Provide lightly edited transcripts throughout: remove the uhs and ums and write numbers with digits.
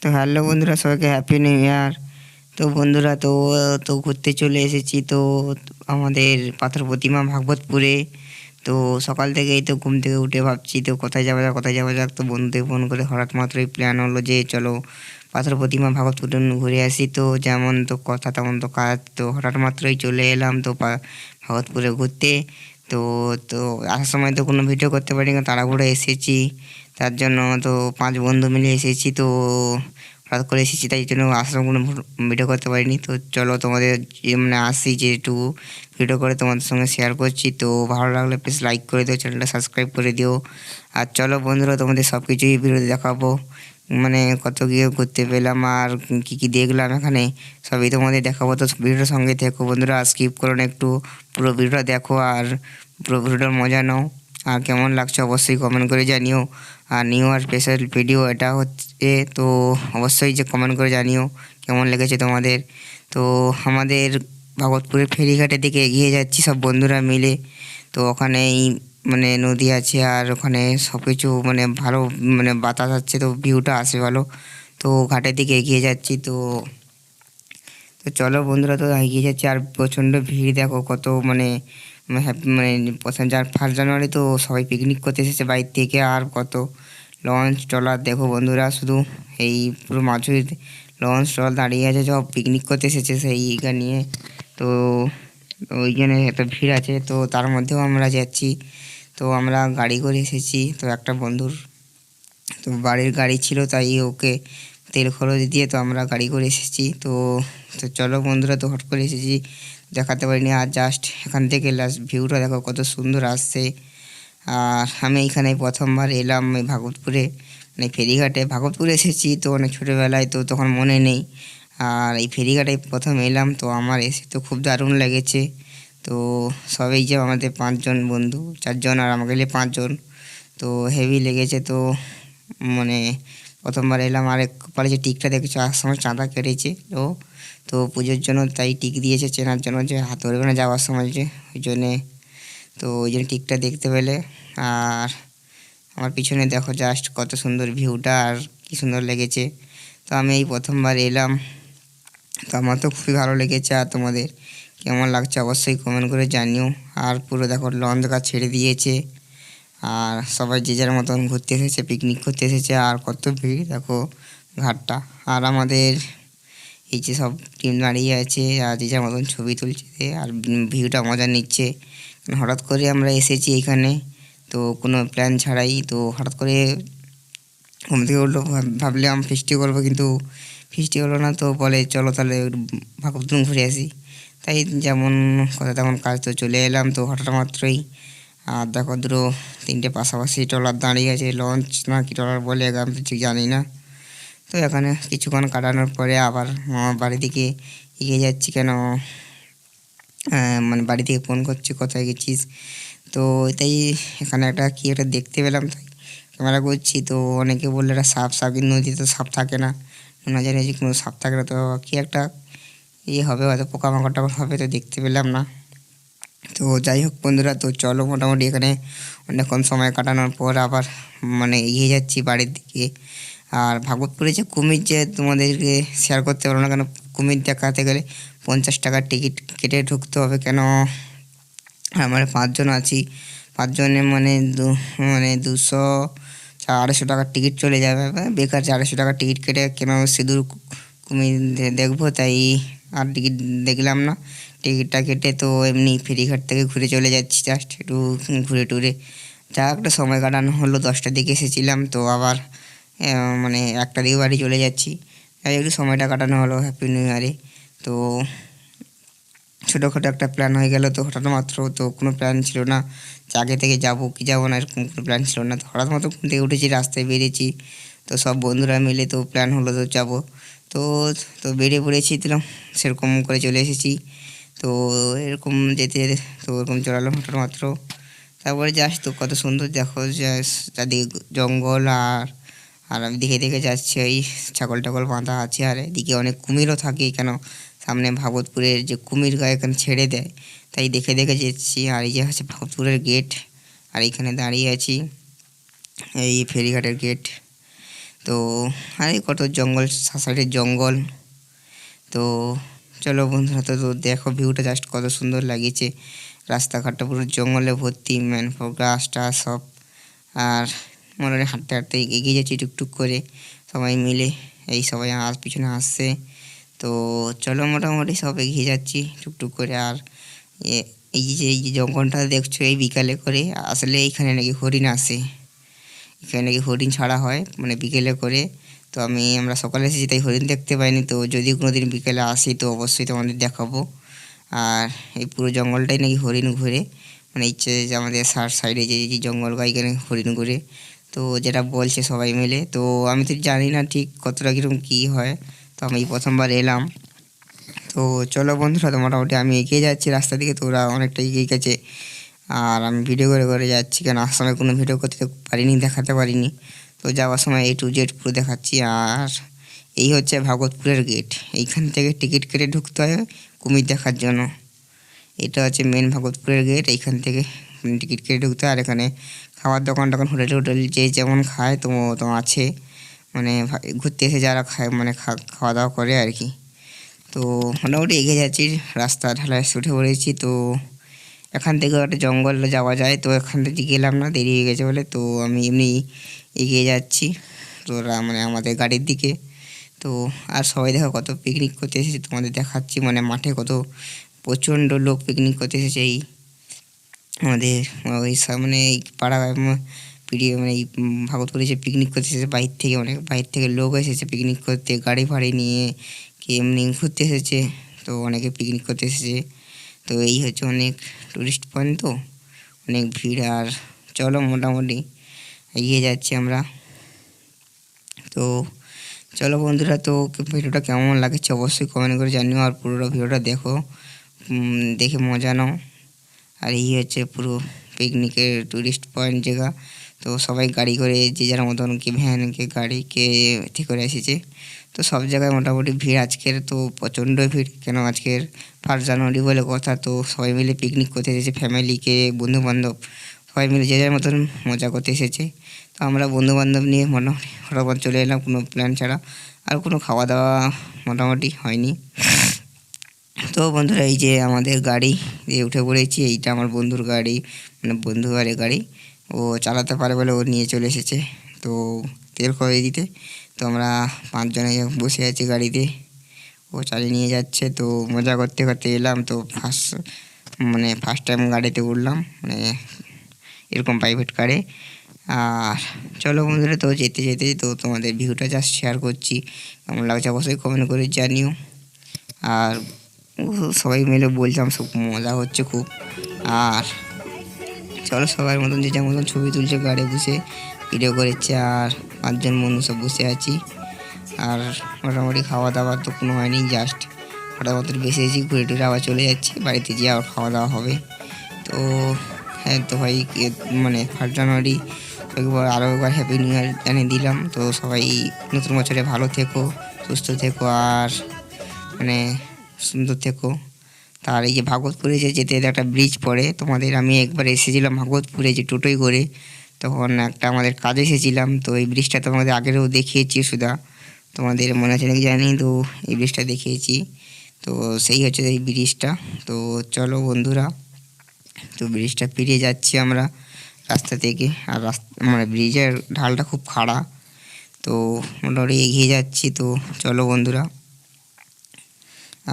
তো হ্যালো বন্ধুরা, সবাইকে হ্যাপি নিউ ইয়ার। তো বন্ধুরা, তো তো ঘুরতে চলে এসেছি তো আমাদের পাথর প্রতিমা ভাগবতপুরে। তো সকাল থেকেই তো ঘুম থেকে উঠে ভাবছি তো কোথায় যাওয়া যাক। তো বন্ধুদের ফোন করে হঠাৎ মাত্রই প্ল্যান হলো যে চলো পাথর প্রতিমা ভাগবতপুরে ঘুরে আসি। তো যেমন তো কথা তেমন তো কাজ, তো হঠাৎ মাত্রই চলে এলাম তো ভাগবতপুরে ঘুরতে। তো তো আসার সময় তো কোনো ভিডিও করতে পারিনি, তাড়াহুড়ো এসেছি। তার জন্য তো 5 বন্ধু মিলে এসেছি। তো হঠাৎ করে এসেছি, তাই জন্য আসার কোনো ভিডিও করতে পারিনি। তো চলো তোমাদের মানে আসি যেটুকু ভিডিও করে তোমাদের সঙ্গে শেয়ার করছি। তো ভালো লাগলে প্লিজ লাইক করে দিও, চ্যানেলটা সাবস্ক্রাইব করে দিও। আর চলো বন্ধুরা, তোমাদের সব কিছুই ভিডিওতে দেখাবো, মানে কত গিয়ে ঘুরতে পেলাম আর কী কী দেখলাম এখানে, সবই তোমাদের দেখাবো। তো ভিডিওর সঙ্গে থেকো বন্ধুরা, স্কিপ করো না, একটু পুরো ভিডিওটা দেখো আর পুরো ভিডিওটার মজা নাও। আর কেমন লাগছে অবশ্যই কমেন্ট করে জানিও। আর নিউ আর স্পেশাল ভিডিও এটা হচ্ছে, তো অবশ্যই যে কমেন্ট করে জানিও কেমন লেগেছে তোমাদের। তো আমাদের ভাগবতপুরের ফেরিঘাটের দিকে এগিয়ে যাচ্ছি সব বন্ধুরা মিলে। তো ওখানেই মানে নদী আছে আর ওখানে সব কিছু মানে ভালো, মানে বাতাস আছে, তো ভিউটা আসে ভালো। তো ঘাটের দিকে এগিয়ে যাচ্ছি। তো তো চলো বন্ধুরা, তো এগিয়ে যাচ্ছি আর প্রচণ্ড ভিড় দেখো কত, মানে মানে যার 1 জানুয়ারি তো সবাই পিকনিক করতে এসেছে বাইরে থেকে। আর কত লঞ্চ ট্রলার দেখো বন্ধুরা, শুধু এই পুরো মাঝুরিতে লঞ্চ ট্রলার দাঁড়িয়ে আছে, সব পিকনিক করতে এসেছে সেই ইটা নিয়ে। তো ওইখানে এত ভিড় আছে, তো তার মধ্যেও আমরা যাচ্ছি। তো আমরা গাড়ি করে এসেছি, তো একটা বন্ধুর তো বাড়ির গাড়ি ছিল, তাই ওকে তেল খরচ দিয়ে তো আমরা গাড়ি করে এসেছি। তো তো চলো বন্ধুরা, তো হট করে এসেছি, দেখাতে পারিনি। আর জাস্ট এখান থেকে লাস্ট ভিউটা দেখো কত সুন্দর আসছে। আর আমি এখানে প্রথমবার এলাম এই ভাগবতপুরে, মানে ফেরিঘাটে ভাগবতপুরে এসেছি তো অনেক ছোটোবেলায়, তো তখন মনে নেই। আর এই ফেরিঘাটে প্রথম এলাম, তো আমার এসে তো খুব দারুণ লেগেছে। তো সবাই যে আমাদের 5 জন বন্ধু, 4 জন আর আমাকে নিয়ে 5 জন, তো হেভি লেগেছে। তো মানে প্রথমবার এলাম। আর একবারে যে টিকটা দেখেছো আসার সময় চাঁদা কেটেছে, তো পুজোর জন্য তাই টিক দিয়েছে চেনার জন্য, যে হাত ধরবে না যাওয়ার সময়, যে ওই জন্যে। তো ওই জন্য টিকটা দেখতে পেলে। আর আমার পিছনে দেখো জাস্ট কত সুন্দর ভিউটা আর কি সুন্দর লেগেছে। তো আমি এই প্রথমবার এলাম, তো আমার তো খুবই ভালো লেগেছে। আর তোমাদের কেমন লাগছে অবশ্যই কমেন্ট করে জানিও। আর পুরো দেখো লঞ্চ ঘাট ছেড়ে দিয়েছে আর সবাই যে যার মতন ঘুরতে এসেছে, পিকনিক করতে এসেছে। আর কত ভিড় দেখো ঘাটটা। আর আমাদের এই যে সব টিম দাঁড়িয়ে আছে আর যে যার মতন ছবি তুলছে আর ভিউটা মজা নিচ্ছে। হঠাৎ করে আমরা এসেছি এখানে, তো কোনো প্ল্যান ছাড়াই। তো হঠাৎ করে ঘুম থেকে উঠলো, ভাবলাম ফিস্টি করবো, কিন্তু ফিস্টি হলো না। তো বলে চলো তাহলে ভাগবতপুর ঘুরে আসি। তাই যেমন কথা তেমন কাজ, তো চলে এলাম। তো হঠাৎ মাত্রই আর দেখো দুটো 3টে পাশাপাশি ট্রলার দাঁড়িয়ে আছে, লঞ্চ না কি ট্রলার বলে আমি তো ঠিক জানি না। তো এখানে কিছুক্ষণ কাটানোর পরে আবার আমার বাড়ি দিকে এগিয়ে যাচ্ছি। কেন মানে বাড়ি থেকে ফোন করছে কোথায় গেছিস। তো তাই এখানে একটা কি একটা দেখতে পেলাম, তাই ক্যামেরা করছি। তো অনেকে বললো এটা সাপ, কিন্তু নদীতে তো সাপ থাকে না, না জানি যে কোনো সাপ থাকে না। তো কি একটা হবে, হয়তো পোকামাকড় টাকড় হবে, তো দেখতে পেলাম না। তো যাই হোক বন্ধুরা, তো চলো মোটামুটি এখানে অনেকক্ষণ সময় কাটানোর পর আবার মানে এগিয়ে যাচ্ছি বাড়ির দিকে। আর ভাগবতপুরে যে কুমির, যে তোমাদেরকে শেয়ার করতে পারবো না, কেন কুমির দেখাতে গেলে 50 টাকার টিকিট কেটে ঢুকতে হবে। কেন আমরা 5 জন আছি, 5 জনে মানে 200-250 টাকার টিকিট চলে যাবে, বেকার 450 টাকার টিকিট কেটে কেন সিঁদুর কুমির দেখবো। তাই আর টিকিট দেখলাম না, টিকিটটা কেটে তো এমনি ফেরিঘাট থেকে ঘুরে চলে যাচ্ছি, জাস্ট একটু ঘুরে টুরে যা একটা সময় কাটানো হলো। 10টার দিকে এসেছিলাম, তো আবার মানে 1টার দিকে বাড়ি চলে যাচ্ছি। তাই একটু সময়টা কাটানো হলো হ্যাপি নিউ ইয়ারে। তো ছোটোখাটো একটা প্ল্যান হয়ে গেল, তো হঠাৎ মাত্র, তো কোনো প্ল্যান ছিল না যে আগে থেকে যাবো কি যাবো না, এরকম কোনো প্ল্যান ছিল না। তো হঠাৎ মাত্র ঘুম থেকে উঠেছি, রাস্তায় বেরিয়েছি, তো সব বন্ধুরা মিলে তো প্ল্যান হলো তো যাবো। তো তো বেরিয়ে পড়েছি, দিলাম সেরকম করে চলে এসেছি। তো এরকম যেতে যেতে তো এরকম চলালাম হঠাৎ মাত্র। তারপরে জাস্ট তো কত সুন্দর দেখো, চারদিকে জঙ্গল। আর আমি দেখে দেখে যাচ্ছি, ওই ছাগল টাগল বাঁধা আছে, আর এদিকে অনেক কুমিরও থাকে। কেন সামনে ভাগবতপুরের যে কুমির গায়ে এখানে ছেড়ে দেয়, তাই দেখে দেখে যাচ্ছি। আর এই যে হচ্ছে ভাগবতপুরের গেট, আর এইখানে দাঁড়িয়ে আছি, এই ফেরিঘাটের গেট। তো আরে কত জঙ্গল, সাইডের জঙ্গল। তো চলো বন্ধুরা, তো দেখো ভিউটা জাস্ট কত সুন্দর লাগিয়েছে। রাস্তাঘাটটা পুরো জঙ্গলে ভর্তি, ম্যানগ্রোভ গাছ টাছ সব। আর মনে হয় হাঁটতে হাঁটতে এগিয়ে যাচ্ছি টুকটুক করে সবাই মিলে। এই সবাই পিছনে আসছে। তো চলো মোটামুটি সব এগিয়ে যাচ্ছি টুকটুক করে। আর এই যে জঙ্গলটা দেখছো, এই বিকালে করে আসলে এইখানে নাকি হরিণ আসে। এখানে নাকি হরিণ ছাড়া হয় মানে বিকেলে করে। তো আমরা সকালে এসেছি তাই হরিণ দেখতে পাইনি। তো যদি কোনো দিন বিকেলে আসি তো অবশ্যই তোমাদের দেখাবো। আর এই পুরো জঙ্গলটাই নাকি হরিণ ঘুরে, মানে ইচ্ছে যে আমাদের সাইডে যে জঙ্গল বা এখানে হরিণ ঘুরে। তো যেটা বলছে সবাই মিলে, তো আমি তো জানি না ঠিক কতটা কীরকম কী হয়। তো আমি প্রথমবার এলাম। তো চলো বন্ধুরা, তো মোটামুটি আমি এগিয়ে যাচ্ছি রাস্তা দিকে। তো ওরা অনেকটা এগিয়ে গেছে আর আমি ভিডিও করে করে যাচ্ছি, কেন আসার সময় কোনো ভিডিও করতে পারিনি, দেখাতে পারিনি। তো যাওয়ার সময় A to Z পুরো দেখাচ্ছি। আর এই হচ্ছে ভাগবতপুরের গেট। এইখান থেকে টিকিট কেটে ঢুকতে হয় কুমির দেখার জন্য। এটা হচ্ছে মেন ভাগবতপুরের গেট। এইখান থেকে টিকিট কেটে ঢুকতে হয়। আর এখানে খাওয়ার দোকান টোকান, হোটেল টোটেল যে যেমন খায় তো আছে, মানে ঘুরতে এসে যারা খায় মানে খাওয়া দাওয়া করে আর কি। তো মোটামুটি এগিয়ে যাচ্ছি, রাস্তা ঢালাই উঠে পড়েছি। তো এখান থেকে একটা জঙ্গল যাওয়া যায়, তো এখান থেকে গেলাম না, দেরি হয়ে গেছে বলে। তো আমি এমনি এগিয়ে যাচ্ছি তো মানে আমাদের গাড়ির দিকে। তো আর সবাই দেখো কত পিকনিক করতে এসেছে, তোমাদের দেখাচ্ছি। মানে মাঠে কত প্রচণ্ড লোক পিকনিক করতে এসেছে। এই আমাদের ওই সামনে এই পাড়া পিড়িয়ে মানে এই ভাগবতপুরে যে পিকনিক করতে এসেছে, অনেক বাইরে থেকে লোক এসেছে পিকনিক করতে, গাড়ি ফাড়ি নিয়ে, কি এমনি ঘুরতে এসেছে। তো অনেকে পিকনিক করতে এসেছে। তো এই হচ্ছে অনেক টুরিস্ট পয়েন্ট, তো অনেক ভিড়। আর চলো মোটামুটি এগিয়ে যাচ্ছি আমরা। তো চলো বন্ধুরা, তো ভিডিওটা কেমন লাগছে অবশ্যই কমেন্ট করে জানিও। আর পুরো ভিডিওটা দেখো, দেখে মজা নাও। আর এই হচ্ছে পুরো পিকনিকের টুরিস্ট পয়েন্ট জায়গা। তো সবাই গাড়ি করে যে যার মতন, কে ভ্যান, কে গাড়ি, কে এতে করে এসেছে। তো সব জায়গায় মোটামুটি ভিড় আজকের, তো প্রচণ্ড ভিড়। কেন আজকের 1 জানুয়ারি বলে কথা। তো সবাই মিলে পিকনিক করতে এসেছে, ফ্যামিলিকে বন্ধুবান্ধব সবাই মিলে যে যার মতন মজা করতে এসেছে। তো আমরা বন্ধুবান্ধব নিয়ে মোটামুটি হঠাৎ চলে এলাম, কোনো প্ল্যান ছাড়া। আর কোনো খাওয়া দাওয়া মোটামুটি হয়নি। তো বন্ধুরা, এই যে আমাদের গাড়ি দিয়ে উঠে পড়েছি। এইটা আমার বন্ধুর গাড়ি, মানে বন্ধু আরে গাড়ি। ও চালাতে পারে বলে ও নিয়ে চলে এসেছে তো তেল করে দিতে। তো আমরা 5 জনে বসে আছি গাড়িতে, ও চালিয়ে নিয়ে যাচ্ছে। তো মজা করতে করতে এলাম। তো ফার্স্ট টাইম গাড়িতে উঠলাম, মানে এরকম প্রাইভেট কারে। আর চলো বন্ধুরা, তো যেতে যেতে তো তোমাদের ভিউটা জাস্ট শেয়ার করছি, কেমন লাগছে অবশ্যই কমেন্ট করে জানিও। আর সবাই মিলে বলছিলাম, সব মজা হচ্ছে খুব। আর চলো সবার মতন যে যার মতন ছবি তুলছে, গাড়ি বসে ভিডিও করেছে। আর 5 জন বন্ধু সব বসে আছি। আর মোটামুটি খাওয়া দাওয়া তো কোনো হয়নি, জাস্ট হঠাৎ বেসেছি, ঘুরে টুরে আবার চলে যাচ্ছি বাড়িতে, গিয়ে আবার খাওয়া দাওয়া হবে। তো হ্যাঁ, তো ভাই মানে 1 জানুয়ারি একবার আরও একবার হ্যাপি নিউ ইয়ার জানিয়ে দিলাম। তো সবাই নতুন বছরে ভালো থেকো, সুস্থ থেকো, আর মানে সুন্দর থেকো। তার এই যে ভাগবতপুরে যেতে যেতে একটা ব্রিজ পড়ে, তোমাদের আমি একবার এসেছিলাম ভাগবতপুরে যে টোটোয় করে, তখন একটা আমাদের কাজে এসেছিলাম। তো এই ব্রিজটা তোমাদের আগেও দেখিয়েছি সুধা, তোমাদের মনে আছে নাকি জানি। তো এই ব্রিজটা দেখিয়েছি, তো সেই হচ্ছে এই ব্রিজটা। তো চলো বন্ধুরা, তো ব্রিজটা পেরিয়ে যাচ্ছি আমরা রাস্তা থেকে। আর মানে ব্রিজের ঢালটা খুব খাড়া, তো মোটামুটি এগিয়ে যাচ্ছি। তো চলো বন্ধুরা,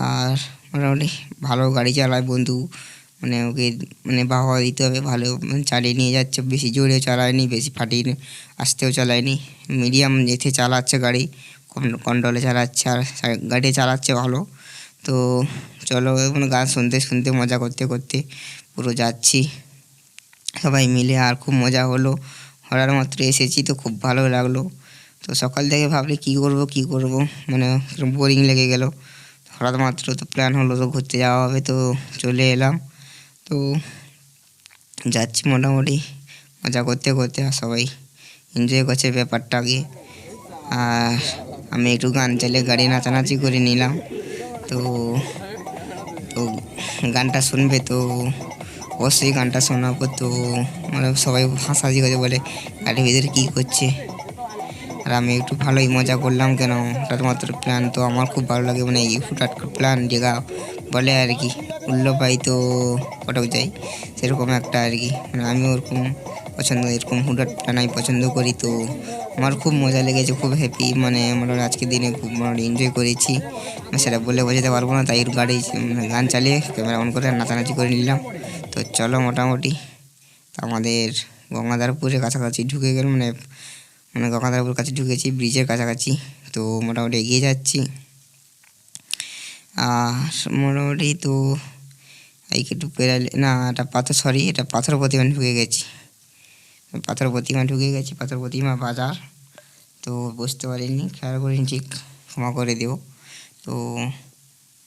আর মোটামুটি ভালো গাড়ি চালায় বন্ধু, মানে ওকে মানে বাহবা দিতে হবে, ভালো চালিয়ে নিয়ে যাচ্ছে। বেশি জোরেও চালায়নি, বেশি ফাটিয়ে আসতেও চালায়নি, মিডিয়াম যেতে চালাচ্ছে গাড়ি, কন্ট্রোলে চালাচ্ছে। আর গাড়ি চালাচ্ছে ভালো। তো চলো মানে গান শুনতে শুনতে, মজা করতে করতে পুরো যাচ্ছি সবাই মিলে। আর খুব মজা হলো, হঠাৎ মাত্র এসেছি তো খুব ভালো লাগলো। তো সকাল থেকে ভাবলে কী করব, মানে বোরিং লেগে গেল। হঠাৎ মাত্র তো প্ল্যান হলো, তো ঘুরতে যাওয়া হবে, তো চলে এলাম। তো যাচ্ছি মোটামুটি মজা করতে করতে, আর সবাই এনজয় করছে ব্যাপারটাকে। আর আমি একটু গান চালিয়ে গাড়ি নাচানাচি করে নিলাম। তো তো গানটা শুনবে, তো অবশ্যই গানটা শোনাবো। তো মানে সবাই হাসাহাসি করে বলে গাড়ির ভিতরে কী করছে। আর আর আমি একটু ভালোই মজা করলাম, কেন হঠাৎ মাত্র প্ল্যান তো আমার খুব ভালো লাগে, মানে এই হুটহাট প্ল্যান যেটা বলে আর কি, উল্লো পাই তো ফটক যাই, সেরকম একটা আর কি। মানে আমি ওরকম পছন্দ, এরকম হুটহাট প্ল্যান আমি পছন্দ করি। তো আমার খুব মজা লেগেছে, খুব হ্যাপি, মানে মোটামুটি আজকের দিনে খুব মোটামুটি এনজয় করেছি। সেটা বলে বোঝাতে পারবো না, তাই গাড়ি গান চালিয়ে ক্যামেরা অন করে নাচানাচি করে নিলাম। তো চলো মোটামুটি আমাদের গঙ্গাধরপুরের কাছাকাছি ঢুকে গেল, মানে মানে গঙ্গাধরপুর কাছে ঢুকেছি, ব্রিজের কাছাকাছি। তো মোটামুটি এগিয়ে যাচ্ছি, আর মোটামুটি তো এই একটু পেরালে না, এটা পাথর, সরি এটা পাথর প্রতিমা ঢুকে গেছি, পাথর প্রতিমা ঢুকে গেছি, পাথর প্রতিমা বাজার। তো বুঝতে পারিনি, খেয়াল করিনি, ঠিক ক্ষমা করে দেও। তো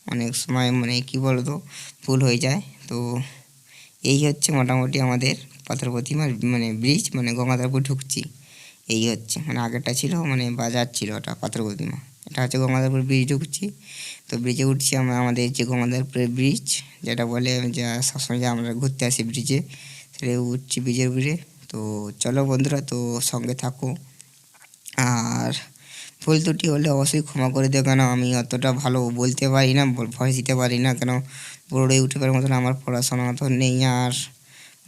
অনেক সময় মানে কি বলতো ভুল হয়ে যায়। তো এই হচ্ছে মোটামুটি আমাদের পাথর প্রতিমার মানে ব্রিজ, মানে গঙ্গাধরপুর ঢুকছি। এই হচ্ছে মানে আগেরটা ছিল মানে বাজার ছিল, ওটা পাথর প্রতিমা, এটা হচ্ছে গঙ্গাধরপুর ব্রিজ ঢুকছি। তো ব্রিজে উঠছি আমরা, আমাদের যে গঙ্গাধরপুরের ব্রিজ যেটা বলে, যা সবসময় যে আমরা ঘুরতে আসি ব্রিজে, সেটা উঠছি ব্রিজের উপরে। তো চলো বন্ধুরা, তো সঙ্গে থাকো, আর ভুল ত্রুটি হলে অবশ্যই ক্ষমা করে দেও, কেন আমি অতটা ভালো বলতে পারি না, ভয়েস দিতে পারি না, কেন পুরোটাই ইউটিউবের মতন আমার পড়াশোনা তো নেই, আর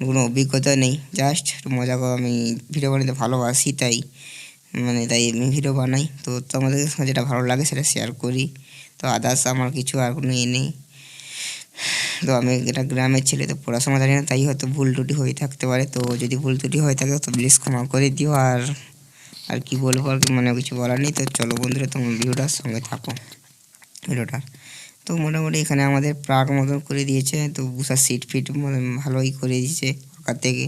কোনো অভিজ্ঞতা নেই, জাস্ট একটু মজা করে আমি ভিডিও বানাতে ভালোবাসি, তাই মানে তাই আমি ভিডিও বানাই। তো তোমাদের সঙ্গে যেটা ভালো লাগে সেটা শেয়ার করি। তো আদার্স আমার কিছু আর কোনো ইয়ে নেই। তো আমি এটা গ্রামের ছেলে, তো পড়াশোনা জানি না, তাই হয়তো ভুল ত্রুটি হয়ে থাকতে পারে। তো যদি ভুল ত্রুটি হয়ে থাকে তো প্লিজ ক্ষমা করে দিও। আর আর কি বলবো, আর কি মানে কিছু বলার নেই। তো চলো বন্ধুরা, তোমার ভিডিওটার সঙ্গে থাকো ভিডিওটা। তো মোটামুটি এখানে আমাদের প্রাগ মতন করে দিয়েছে, তো বসার সিট ফিট মানে ভালোই করে দিয়েছে সরকার থেকে।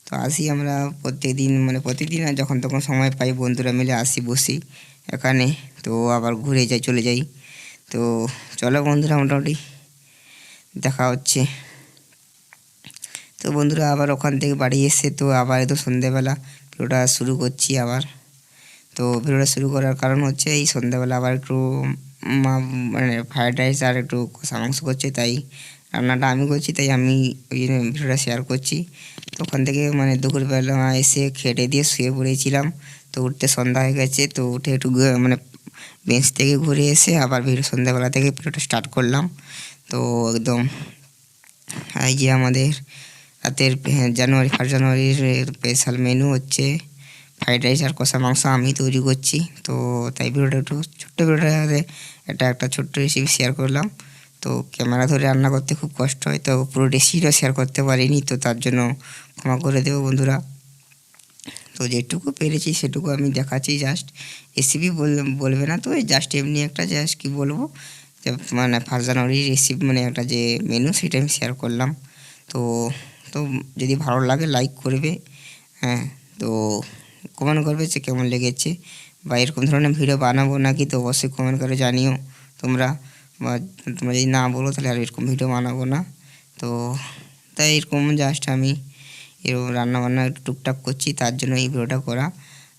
তো আসি আমরা প্রত্যেকদিন, মানে প্রতিদিন আর যখন তখন সময় পাই বন্ধুরা মিলে আসি, বসি এখানে, তো আবার ঘুরে যাই, চলে যাই। তো চলো বন্ধুরা, মোটামুটি দেখা হচ্ছে। তো বন্ধুরা আবার ওখান থেকে বাড়ি এসে তো আবার তো সন্ধ্যেবেলা ভিডিওটা শুরু করছি আবার। তো ভিডিওটা শুরু করার কারণ হচ্ছে এই সন্ধ্যাবেলা আবার একটু মা মানে ফ্রায়েড রাইস আর একটু কষা মাংস করছে, তাই রান্নাটা আমি করছি, তাই আমি ওই জন্য ভিডিওটা শেয়ার করছি। তো ওখান থেকে মানে দুপুরবেলা এসে খেটে দিয়ে শুয়ে পড়েছিলাম। তো উঠতে সন্ধ্যা হয়ে গেছে, তো উঠে একটু মানে বেঞ্চ থেকে ঘুরে এসে আবার ভিডিও সন্ধ্যাবেলা থেকে ভিডিওটা স্টার্ট করলাম। তো একদম এই যে আমাদের রাতের জানুয়ারি 1 জানুয়ারির স্পেশাল মেনু হচ্ছে ফ্রাইড রাইস আর কষা মাংস আমি তৈরি করছি। তো তাই ভিডিওটা একটু ছোট্ট ভিডিওটাতে এটা একটা ছোট্ট রেসিপি শেয়ার করলাম। তো ক্যামেরা ধরে রান্না করতে খুব কষ্ট হয়, তো পুরো রেসিপিটা শেয়ার করতে পারিনি, তো তার জন্য ক্ষমা করে দেবো বন্ধুরা। তো যেটুকু পেরেছি সেটুকু আমি দেখাচ্ছি, জাস্ট রেসিপি বলবে না, তো জাস্ট এমনি একটা জাস্ট কী বলবো, যে মানে 1 জানুয়ারির রেসিপি মানে একটা যে মেনু সেটা আমি শেয়ার করলাম। তো তো যদি ভালো লাগে লাইক করবে, হ্যাঁ, তো কমেন্ট করবে যে কেমন লেগেছে, বা এরকম ধরনের ভিডিও বানাবো নাকি, তো অবশ্যই কমেন্ট করে জানিও তোমরা। বা তোমরা যদি না বলো তাহলে আর এরকম ভিডিও বানাবো না। তো তাই এরকম জাস্ট আমি এরকম রান্নাবান্না একটু টুকটাক করছি, তার জন্য এই ভিডিওটা করা।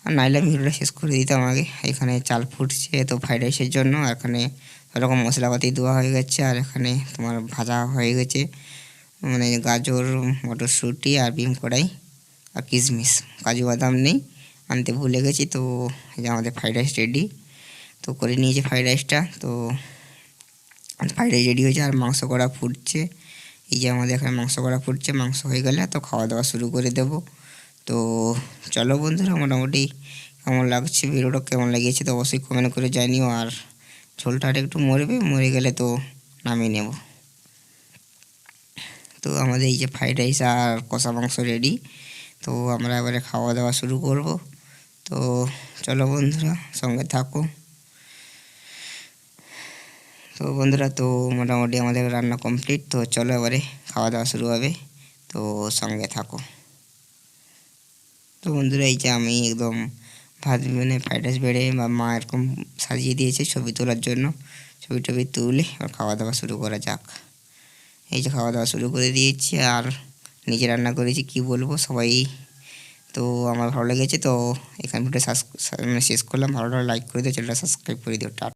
আর নাইলে আমি ভিডিওটা শেষ করে দিতাম আগে। এখানে চাল ফুটছে তো ফ্রাইড রাইসের জন্য, এখানে এরকম মশলাপাতি দেওয়া হয়ে গেছে, আর এখানে তোমার ভাজা হয়ে গেছে মানে গাজর, মটরশুঁটি আর বিম কড়াই আর কিশমিশ, কাজু বাদাম নেই, আনতে ভুলে গেছি। তো এই যে আমাদের ফ্রাইড রাইস রেডি, তো করে নিয়েছি ফ্রাইড রাইসটা। তো ফ্রাইড রাইস রেডি হয়েছে, আর মাংস কড়া ফুটছে। এই যে আমাদের এখানে মাংস কড়া ফুটছে, মাংস হয়ে গেলে তো খাওয়া দাওয়া শুরু করে দেব। তো চলো বন্ধুরা, মোটামুটি কেমন লাগছে ভিডিওটা, কেমন লেগেছে তো অবশ্যই কমেন্ট করে জানিও। আর ঝোলটা একটু মরবে, মরে গেলে তো নামিয়ে নেব। তো আমাদের এই যে ফ্রাইড রাইস আর কষা মাংস রেডি, তো আমরা এবারে খাওয়া দাওয়া শুরু করব। তো চলো বন্ধুরা, সঙ্গে থাকো। তো বন্ধুরা, তো মোটামুটি আমাদের রান্না কমপ্লিট, তো চলো এবারে খাওয়া দাওয়া শুরু হবে, তো সঙ্গে থাকো। তো বন্ধুরা, এই যে আমি একদম ভাত মানে ফ্রাইড রাইস বেড়ে বা মা এরকম সাজিয়ে দিয়েছে ছবি তোলার জন্য, ছবি টবি তুলে আর খাওয়া দাওয়া শুরু করা যাক। এই যে খাওয়া দাওয়া শুরু করে দিয়েছি, আর নিজে রান্না করেছি, কি বলবো সবাই। তো আমার ভালো লেগেছে, তো এখানে ভিডিও মানে শেষ করলাম। ভালো লাগলে লাইক করে দিও, চ্যানেলটা সাবস্ক্রাইব করে দিও। টাটা।